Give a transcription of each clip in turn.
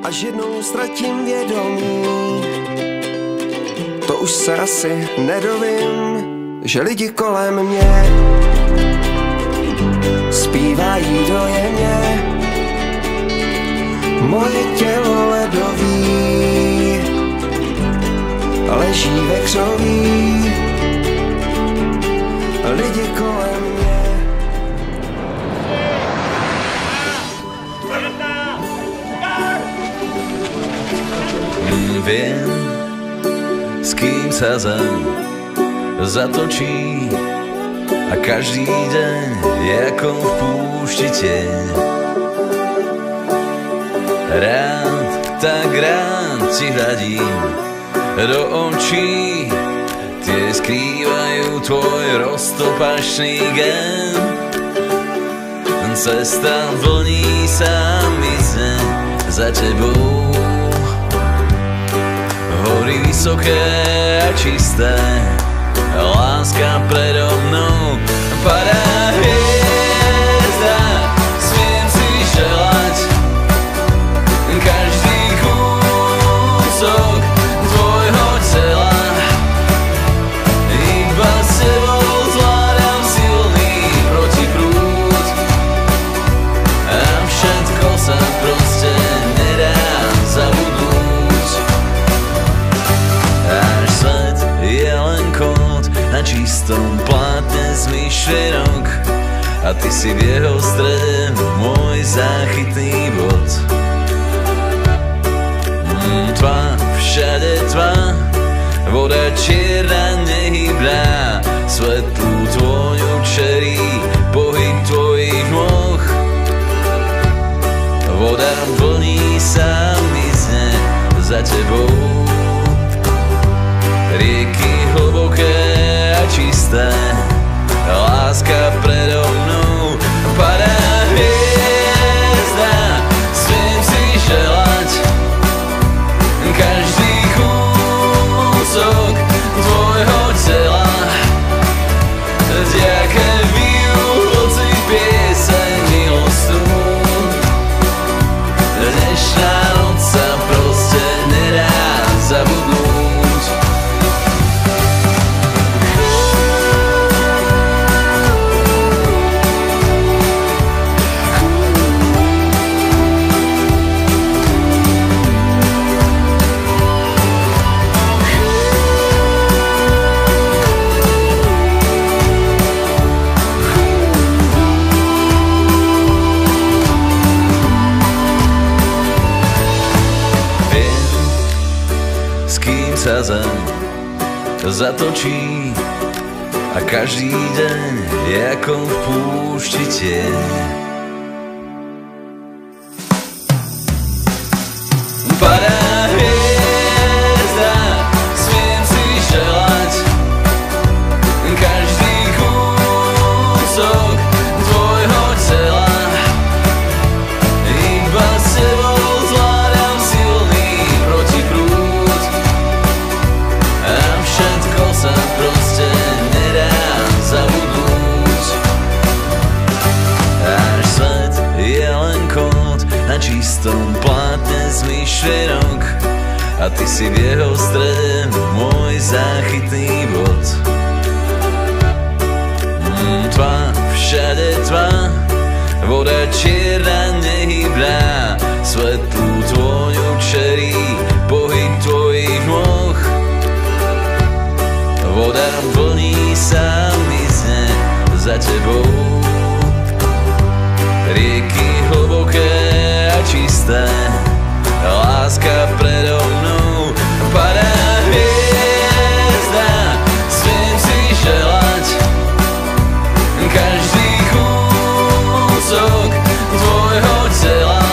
až jednou ztratím vědomí. To už se asi nedovím, že lidi kolem mě zpívají dojemně. Moje tělo ledový leží ve křoví, lidi kolem mě. Viem, s kým sa zem zatočí a každý deň je ako v púšti tieň. Rád, tak rád ti hľadím do očí, tie skrývajú tvoj roztopačný gen. Cesta vlní sa mizne za tebou, hory vysoké a čisté, láska predo mnou. Padá hviezda, smiem si želať každý kúsok tvojho tela. Iba s tebou zvládam silný protiprúd a všetko sa proste nedá zabudnúť. Náš svet je len kód na čistom plátne z myšlienok a ty si v jeho strede môj záchytný bod. Tma, všade tma, voda čierna nehybná, svetlú tvôňu čerí pohyb tvojich nôh. Voda vlní sa mizne za tebou, rieky hlboké a čisté, láska predo mnou. Padá hviezda, smiem si želať každý kúsok tvojho tela. Vďaka bijú vlci pieseň milostnú, dnešná noc sa proste nedá zabudnúť. Sa zem zatočí a každý deň je ako v púšti tieň. Padá hviezda, smiem si želať každý kúsok tvojho tela. Iba s tebou zvládam silný protiprúd a všetko sa proste nedá zabudnúť. Náš svet je len kód na čistom plátne z myšlienok a ty si v jeho strede môj záchytný bod. Tma, všade tma, voda čierna nehybná, svetlú tvôňu čerí pohyb tvojich nôh. Voda vlní sa mizne za tebou, rieky hlboké a čisté, láska predo mnou. Padá hviezda, smiem si želať každý kúsok tvojho tela.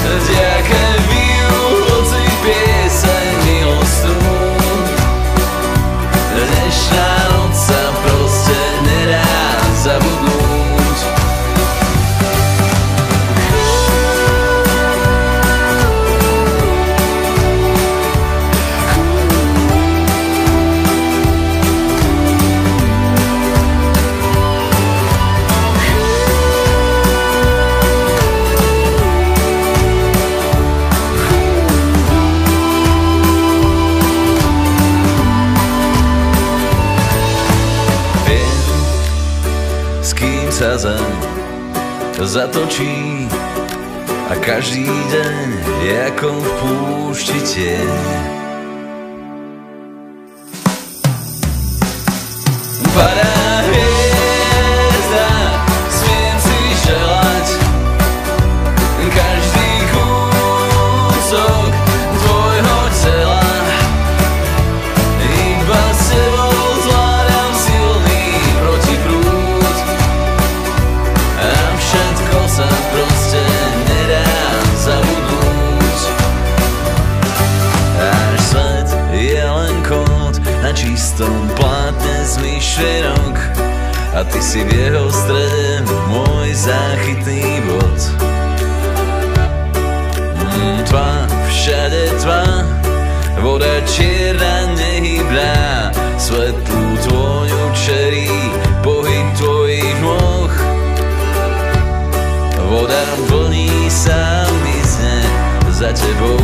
Vďaka bijú vlci pieseň milostnú, dnešná noc sa proste nedá zabudnúť. sa zem zatočí a každý deň je ako v púšti tieň. Padá hviezda, smiem si želať každý kúsok tvojho tela. Iba s tebou zvládam silný protiprúd a všetko sa proste nedá zabudnúť. Náš svet je len kód na čistom plátne z myšlienok a ty si v jeho strede môj záchytný bod. Tma, všade tma, voda čierna nehybná, svetlú tvôňu čerí pohyb tvojich nôh. Voda vlní sa mizne za tebou,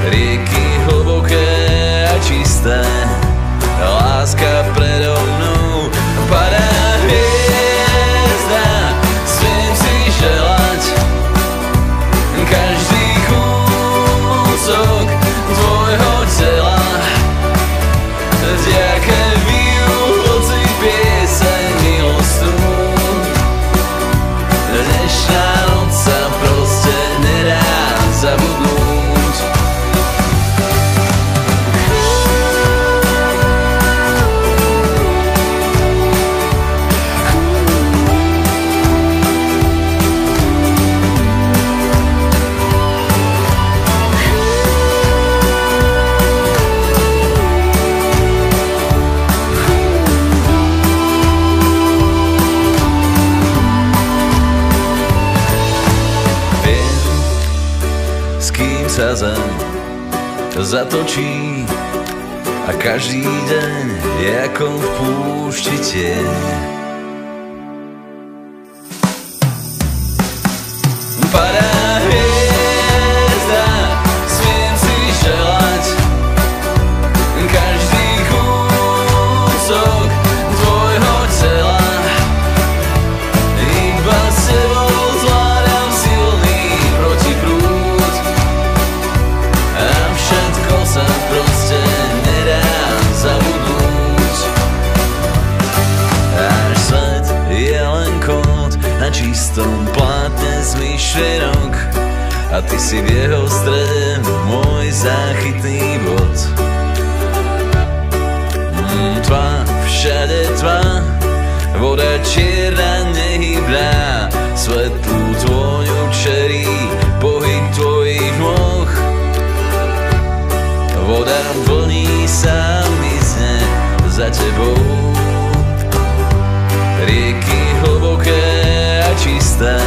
rieky hlboké a čisté, láska predo mnou. Padá hviezda, smiem si želať každý kúsok tvojho tela. Vďaka bijú hoci pieseň milostnú, dnešná noc sa proste nedá zabudnúť. Sa zem zatočí a každý deň je ako v púšti tieň. Padá hviezda, smiem si želať každý kúsok tvojho tela. Iba s tebou zvládam silný protiprúd a všetko sa proste nedá zabudnúť. Náš svet je len kód na čistom plátne z myšlienok a ty si v jeho strede môj záchytný bod. Tma, všade tma, voda čierna nehybná, svetlú tvôňu čerí pohyb tvojich nôh. Voda vlní sa mizne za tebou, rieky hlboké a čisté,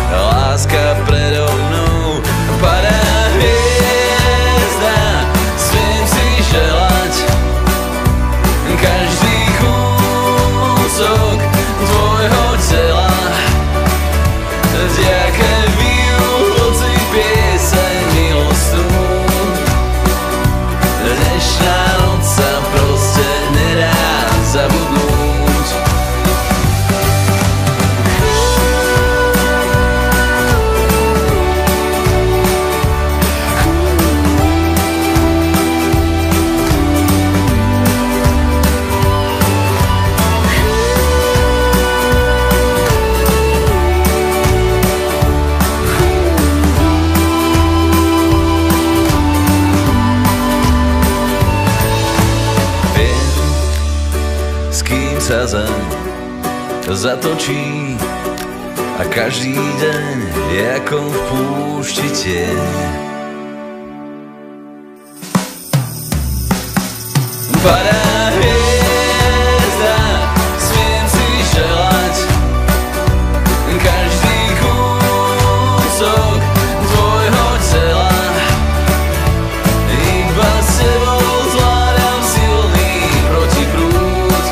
láska predo mnou. Padá hviezda, smiem si želať každý kúsok tvojho tela. Vďaka bijú hoci pieseň milostnú, dnešná noc sa proste nedá zabudnúť. Sa zem zatočí a každý deň je ako v púšti tieň. Padá hviezda, smiem si želať každý kúsok tvojho tela. Iba s tebou zvládam silný protiprúd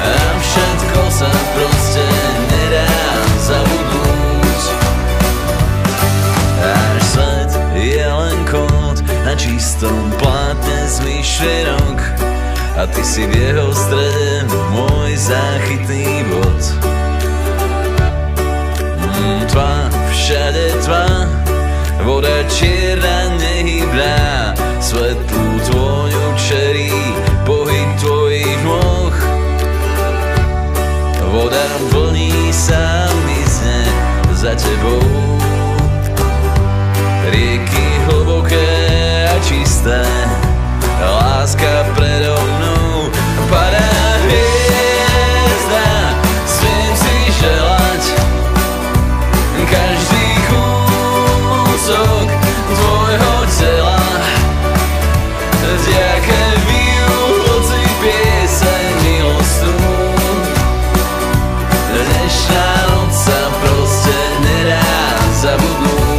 a všetko sa proste nedá zabudnúť. Náš svet je len kód na čistom plátne z myšlienok a ty si v jeho strede môj záchytný bod. Tma, všade tma, voda čierna nehybná, svetlú tvôňu čerí pohyb tvojich nôh. Voda vlní sa mizne za tebou, rieky hlboké a čisté, láska predo mnou. Padá hviezda, smiem si želať každý kúsok tvojho tela. Vďaka bijú hoci pieseň milostnú, dnešná noc sa proste nedá zabudnúť.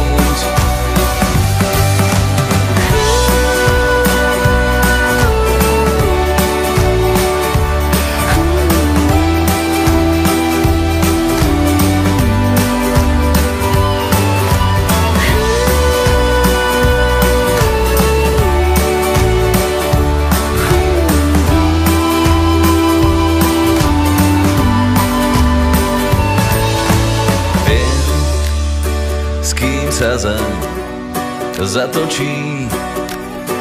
Sa zem zatočí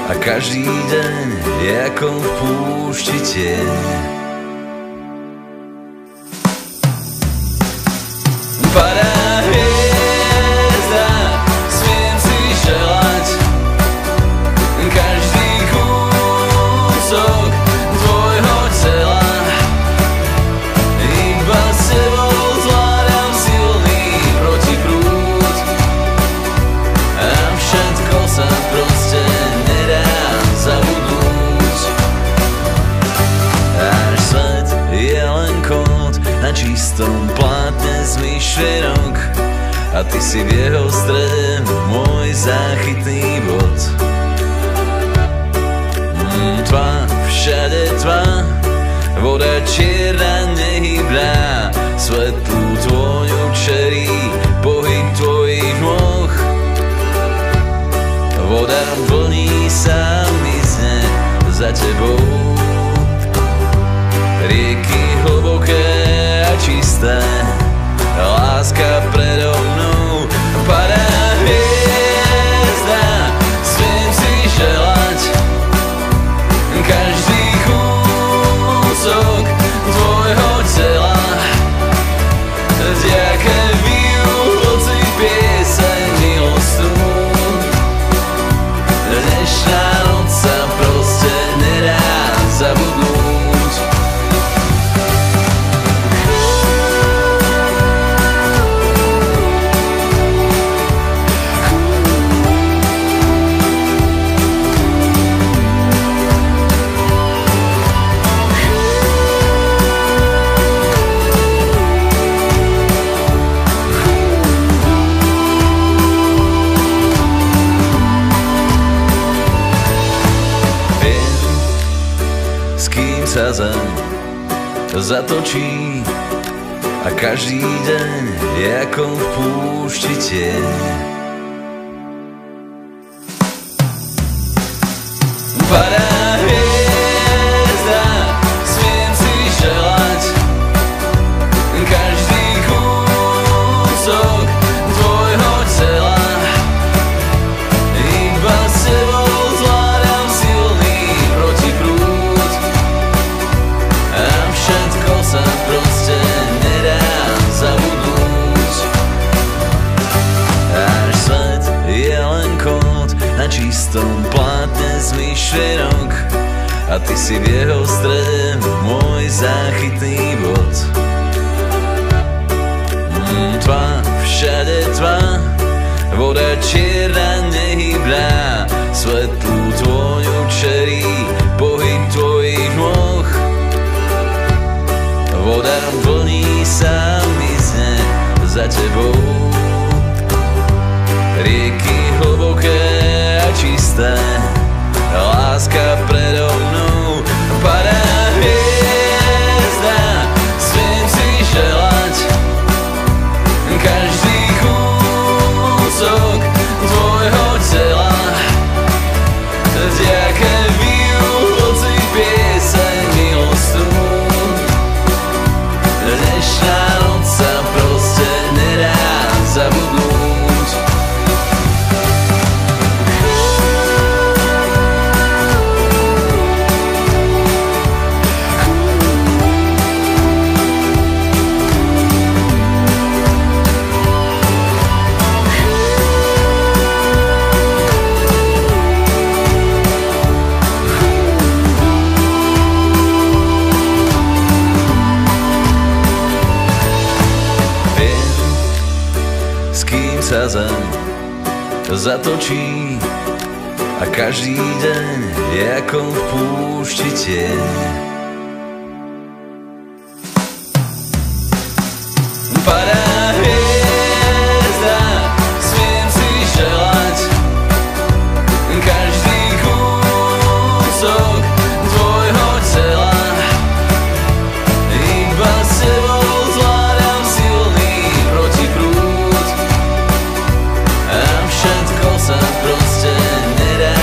a každý deň je ako v púšti tieň. Padá hviezda, smiem si želať každý kúsok tvojho tela. Iba s tebou zvládam silný protiprúd, všetko sa proste nedá zabudnúť. Náš svet je len kód na čistom plátne z myšlienok a ty si v jeho strede môj záchytný bod. Tma, všade tma, voda čierna nehybná, svetlú tvôňu čerí pohyb tvojich nôh. Voda vlní sa mizne za tebou, rieky hlboké a čisté, láska predo mnou. Padá hviezda, smiem si želať každý kúsok tvojho tela. Vďaka bijú hoci pieseň milostnú, dnešná noc sa proste nedá zabudnúť. Sa zem zatočí a každý deň je ako v púšti tieň. Padá hviezda, smiem si želať každý kúsok tvojho tela. Iba s tebou zvládam silný protiprúd, všetko sa proste nedá zabudnúť. Náš svet je len kód na čistom plátne z myšlienok a ty si v jeho strede môj záchytný bod. Tma, všade tma, voda čierna nehybná, svetlú tvôňu čerí pohyb tvojich nôh. Voda vlní sa mizne za tebou, rieky hlboké a čisté, láska predo mnou. Padá hviezda, smiem si želať každý kúsok tvojho tela. Vďaka bijú hoci pieseň sa zem zatočí a každý deň je ako v púšti tieň. Padá hviezda, smiem si želať každý kúsok tvojho tela. Iba s tebou zvládam silný protiprúd a všetko sa proste nedá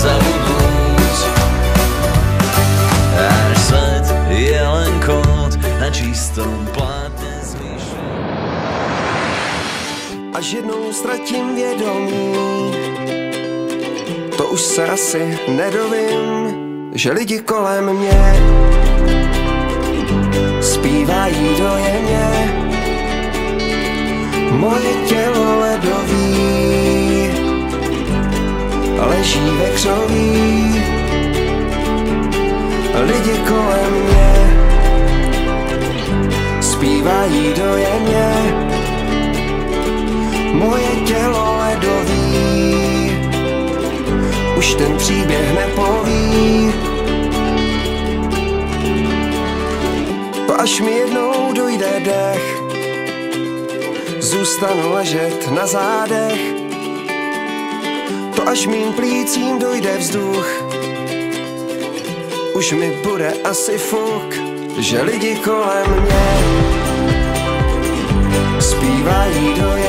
zabudnúť. Náš svet je len kód na čistom plátne zmyšľa. Až jednou ztratím vědomí, to už se asi nedovím, že lidi kolem mě zpívají dojemně. Moje tělo ledový leží ve křoví. Lidi kolem mě zpívají dojemně. Moje tělo ledový už ten příběh nepoví. To až mi jednou dojde dech, zůstanu ležet na zádech. To až mým plícím dojde vzduch, už mi bude asi fuk, že lidi kolem mě zpívají dojemně.